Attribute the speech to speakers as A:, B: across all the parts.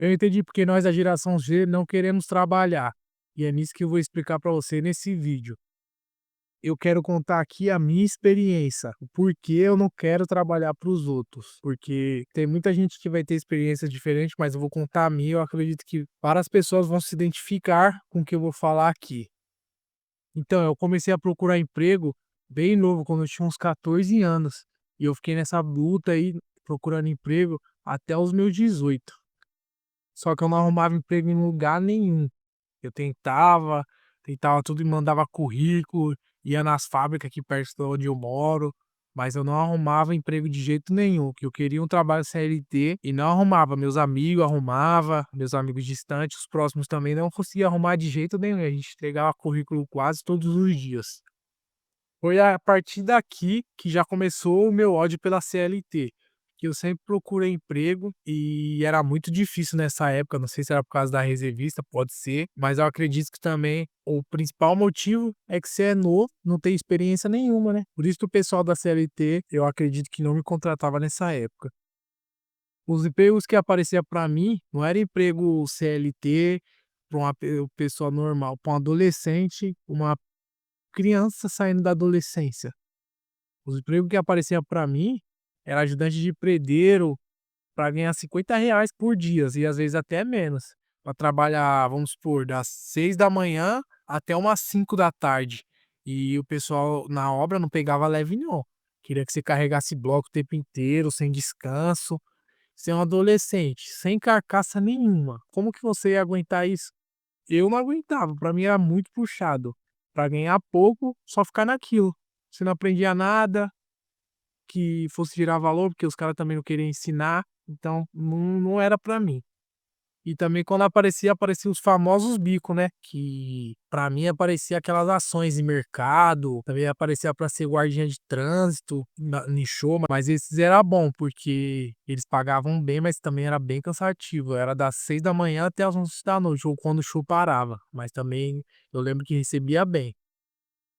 A: Eu entendi porque nós da geração Z não queremos trabalhar. E é nisso que eu vou explicar para você nesse vídeo. Eu quero contar aqui a minha experiência, o porquê eu não quero trabalhar para os outros. Porque tem muita gente que vai ter experiências diferentes, mas eu vou contar a minha. Eu acredito que várias pessoas vão se identificar com o que eu vou falar aqui. Então, eu comecei a procurar emprego bem novo, quando eu tinha uns 14 anos. E eu fiquei nessa luta aí, procurando emprego, até os meus 18. Só que eu não arrumava emprego em lugar nenhum. Eu tentava tudo e mandava currículo, ia nas fábricas aqui perto de onde eu moro, mas eu não arrumava emprego de jeito nenhum, que eu queria um trabalho CLT e não arrumava. Meus amigos arrumava, meus amigos distantes, os próximos também não conseguia arrumar de jeito nenhum. A gente entregava currículo quase todos os dias. Foi a partir daqui que já começou o meu ódio pela CLT, que eu sempre procurei emprego e era muito difícil nessa época, não sei se era por causa da reservista, pode ser, mas eu acredito que também o principal motivo é que você é novo, não tem experiência nenhuma, né. Por isso que o pessoal da CLT, eu acredito que não me contratava nessa época. Os empregos que aparecia para mim, não era emprego CLT para uma pessoa normal, para um adolescente, uma criança saindo da adolescência. Os empregos que apareciam para mim era ajudante de predeiro para ganhar R$ 50 por dia e às vezes até menos, para trabalhar, vamos supor, das 6 da manhã até umas 5 da tarde. E o pessoal na obra não pegava leve não, queria que você carregasse bloco o tempo inteiro, sem descanso. Você é um adolescente, sem carcaça nenhuma, como que você ia aguentar isso? Eu não aguentava, para mim era muito puxado, para ganhar pouco, só ficar naquilo. Você não aprendia nada que fosse gerar valor, porque os caras também não queriam ensinar, então não era pra mim. E também quando aparecia os famosos bico, né, que pra mim aparecia aquelas ações em mercado, também aparecia pra ser guardinha de trânsito, na em show, mas esses era bom, porque eles pagavam bem, mas também era bem cansativo, era das 6 da manhã até as 11 da noite, ou quando o show parava, mas também eu lembro que recebia bem.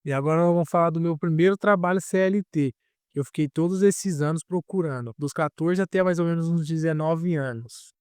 A: E agora vamos falar do meu primeiro trabalho CLT, que eu fiquei todos esses anos procurando, dos 14 até mais ou menos uns 19 anos.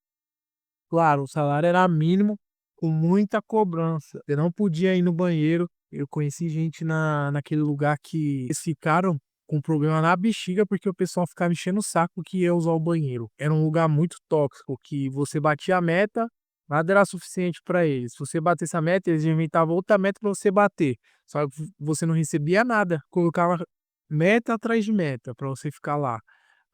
A: Claro, o salário era mínimo, com muita cobrança. Eu não podia ir no banheiro. Eu conheci gente naquele lugar que eles ficaram com problema na bexiga porque o pessoal ficava enchendo o saco que ia usar o banheiro. Era um lugar muito tóxico, que você batia a meta, nada era suficiente para eles. Se você batesse a meta, eles inventavam outra meta para você bater. Só que você não recebia nada. Colocava meta atrás de meta para você ficar lá.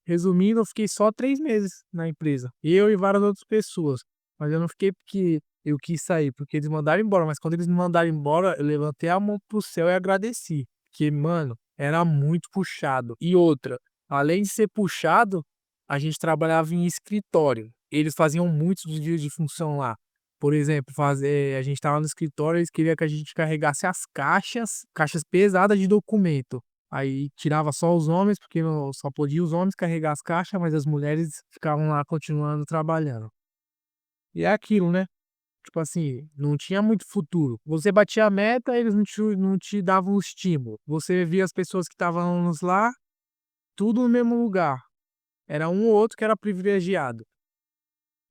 A: Resumindo, eu fiquei só 3 meses na empresa, eu e várias outras pessoas, mas eu não fiquei porque eu quis sair, porque eles mandaram embora, mas quando eles me mandaram embora, eu levantei a mão para o céu e agradeci, porque, mano, era muito puxado. E outra, além de ser puxado, a gente trabalhava em escritório, eles faziam muitos dos dias de função lá. Por exemplo, a gente estava no escritório, eles queriam que a gente carregasse as caixas pesadas de documento. Aí tirava só os homens, porque só podia os homens carregar as caixas, mas as mulheres ficavam lá continuando trabalhando. E é aquilo, né? Tipo assim, não tinha muito futuro. Você batia a meta, eles não te davam o estímulo. Você via as pessoas que estavam lá, tudo no mesmo lugar. Era um ou outro que era privilegiado.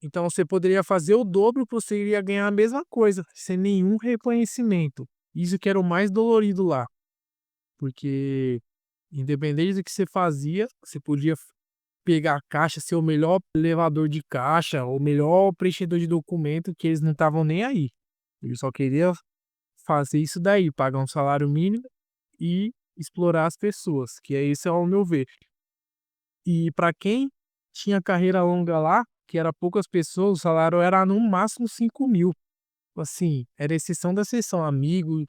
A: Então você poderia fazer o dobro que você iria ganhar a mesma coisa, sem nenhum reconhecimento. Isso que era o mais dolorido lá, porque independente do que você fazia, você podia pegar a caixa, ser o melhor levador de caixa, o melhor preenchedor de documento, que eles não estavam nem aí. Eles só queriam fazer isso daí, pagar um salário mínimo e explorar as pessoas, que é isso ao meu ver. E para quem tinha carreira longa lá, que era poucas pessoas, o salário era no máximo 5.000. Assim, era exceção da exceção, amigo,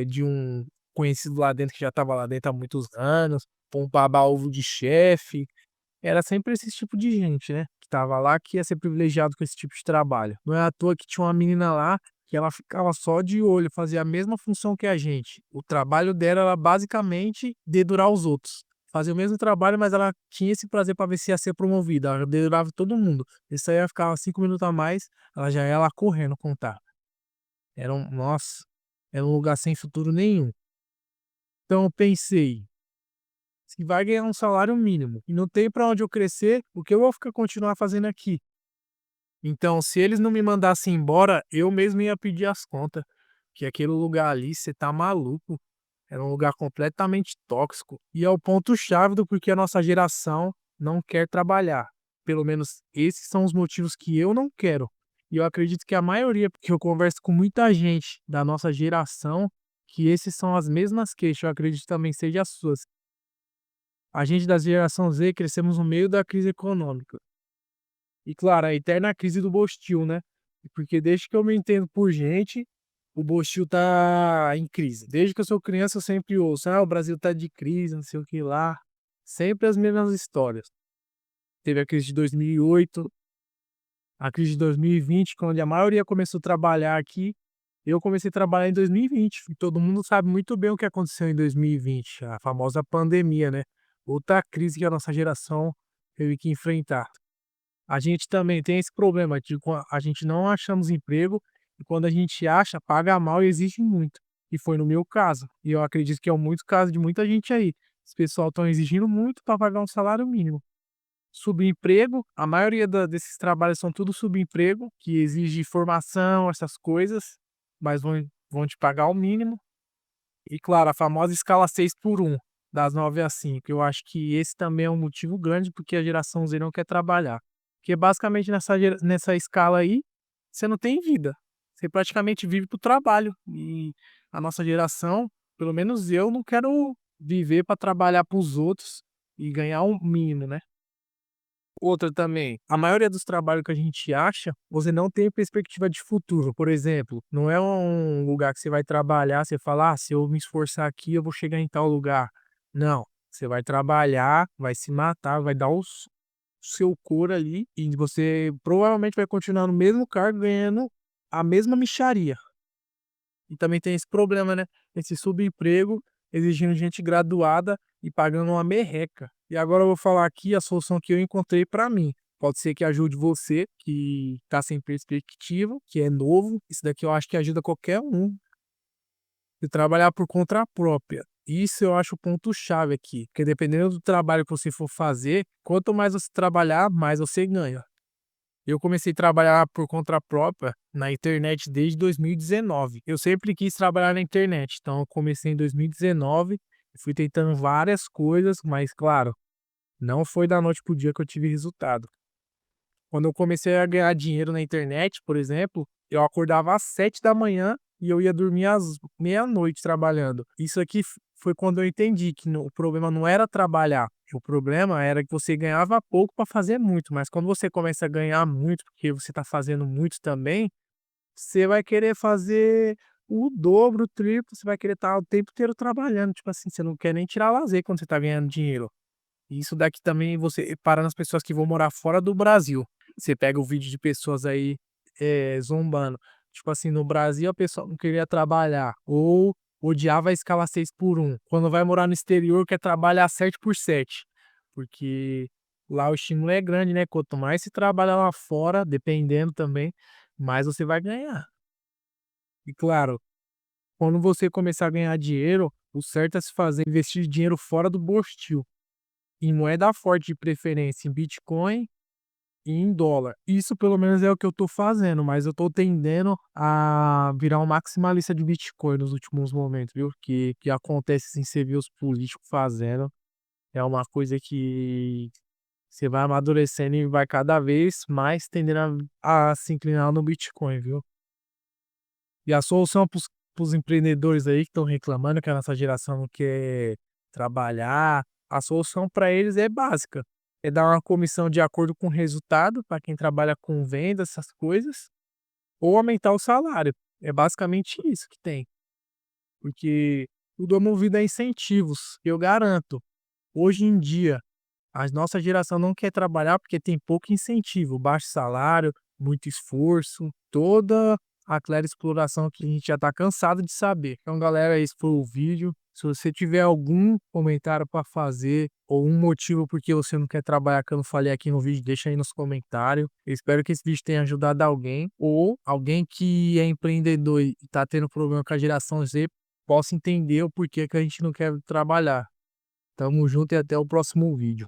A: de um conhecido lá dentro que já estava lá dentro há muitos anos, um baba-ovo de chefe. Era sempre esse tipo de gente, né, que estava lá, que ia ser privilegiado com esse tipo de trabalho. Não é à toa que tinha uma menina lá, que ela ficava só de olho, fazia a mesma função que a gente. O trabalho dela era basicamente dedurar os outros. Fazia o mesmo trabalho, mas ela tinha esse prazer para ver se ia ser promovida, ela dedurava todo mundo. Isso aí ela ficava 5 minutos a mais, ela já ia lá correndo contar. Nossa, era um lugar sem futuro nenhum. Então eu pensei: "Se vai ganhar um salário mínimo e não tem para onde eu crescer, o que eu vou ficar continuar fazendo aqui?". Então, se eles não me mandassem embora, eu mesmo ia pedir as contas, que aquele lugar ali, você tá maluco, era um lugar completamente tóxico. E é o ponto-chave do porquê a nossa geração não quer trabalhar. Pelo menos esses são os motivos que eu não quero. E eu acredito que a maioria, porque eu converso com muita gente da nossa geração, que esses são as mesmas queixas, eu acredito também seja as suas. A gente da geração Z crescemos no meio da crise econômica. E claro, a eterna crise do Bostil, né? Porque desde que eu me entendo por gente, o Bostil tá em crise. Desde que eu sou criança, eu sempre ouço: "Ah, o Brasil tá de crise, não sei o que lá". Sempre as mesmas histórias. Teve a crise de 2008, a crise de 2020, quando a maioria começou a trabalhar aqui. Eu comecei a trabalhar em 2020, e todo mundo sabe muito bem o que aconteceu em 2020, a famosa pandemia, né? Outra crise que a nossa geração teve que enfrentar. A gente também tem esse problema de a gente não achamos emprego e quando a gente acha, paga mal e exige muito. E foi no meu caso. E eu acredito que é muito caso de muita gente aí. Esse pessoal estão exigindo muito para pagar um salário mínimo. Subemprego, a maioria desses trabalhos são tudo subemprego, que exige formação, essas coisas, mas vão te pagar o mínimo. E claro, a famosa escala 6 por 1 das 9 às 5. Eu acho que esse também é um motivo grande porque a geração Z não quer trabalhar. Porque basicamente nessa escala aí, você não tem vida. Você praticamente vive para o trabalho. E a nossa geração, pelo menos eu, não quero viver para trabalhar para os outros e ganhar um mínimo, né? Outra também, a maioria dos trabalhos que a gente acha, você não tem perspectiva de futuro. Por exemplo, não é um lugar que você vai trabalhar, você fala: "Ah, se eu me esforçar aqui, eu vou chegar em tal lugar". Não, você vai trabalhar, vai se matar, vai dar seu couro ali e você provavelmente vai continuar no mesmo cargo ganhando a mesma mixaria. E também tem esse problema, né, esse subemprego, exigindo gente graduada e pagando uma merreca. E agora eu vou falar aqui a solução que eu encontrei para mim. Pode ser que ajude você que está sem perspectiva, que é novo, isso daqui eu acho que ajuda qualquer um, e trabalhar por conta própria. Isso eu acho o ponto chave aqui, porque dependendo do trabalho que você for fazer, quanto mais você trabalhar, mais você ganha. Eu comecei a trabalhar por conta própria na internet desde 2019. Eu sempre quis trabalhar na internet, então eu comecei em 2019, fui tentando várias coisas, mas claro, não foi da noite pro dia que eu tive resultado. Quando eu comecei a ganhar dinheiro na internet, por exemplo, eu acordava às 7 da manhã e eu ia dormir às meia-noite trabalhando. Isso aqui foi quando eu entendi que o problema não era trabalhar, o problema era que você ganhava pouco para fazer muito, mas quando você começa a ganhar muito, porque você está fazendo muito também, você vai querer fazer o dobro, o triplo, você vai querer estar o tempo inteiro trabalhando, tipo assim, você não quer nem tirar lazer quando você está ganhando dinheiro. E isso daqui também você para nas pessoas que vão morar fora do Brasil. Você pega o vídeo de pessoas aí, zombando. Tipo assim, no Brasil a pessoa não queria trabalhar ou odiava a escala 6 por 1. Quando vai morar no exterior quer trabalhar 7 por 7, porque lá o estímulo é grande, né, quanto mais se trabalha lá fora, dependendo também, mais você vai ganhar. E claro, quando você começar a ganhar dinheiro, o certo é se fazer investir dinheiro fora do Bostil. Em moeda forte de preferência, em Bitcoin e em dólar. Isso pelo menos é o que eu tô fazendo, mas eu tô tendendo a virar um maximalista de Bitcoin nos últimos momentos, viu? Que acontece assim, você vê os políticos fazendo, é uma coisa que você vai amadurecendo e vai cada vez mais tendendo a se inclinar no Bitcoin, viu? E a solução para os empreendedores aí que estão reclamando que a nossa geração não quer trabalhar, a solução para eles é básica, é dar uma comissão de acordo com o resultado para quem trabalha com venda, essas coisas, ou aumentar o salário. É basicamente isso que tem, porque tudo é movido a incentivos. Eu garanto, hoje em dia, a nossa geração não quer trabalhar porque tem pouco incentivo, baixo salário, muito esforço, toda aquela exploração que a gente já está cansado de saber. Então, galera, esse foi o vídeo. Se você tiver algum comentário para fazer ou um motivo porque você não quer trabalhar que eu não falei aqui no vídeo, deixa aí nos comentários. Eu espero que esse vídeo tenha ajudado alguém ou alguém que é empreendedor e está tendo problema com a geração Z possa entender o porquê que a gente não quer trabalhar. Tamo junto e até o próximo vídeo.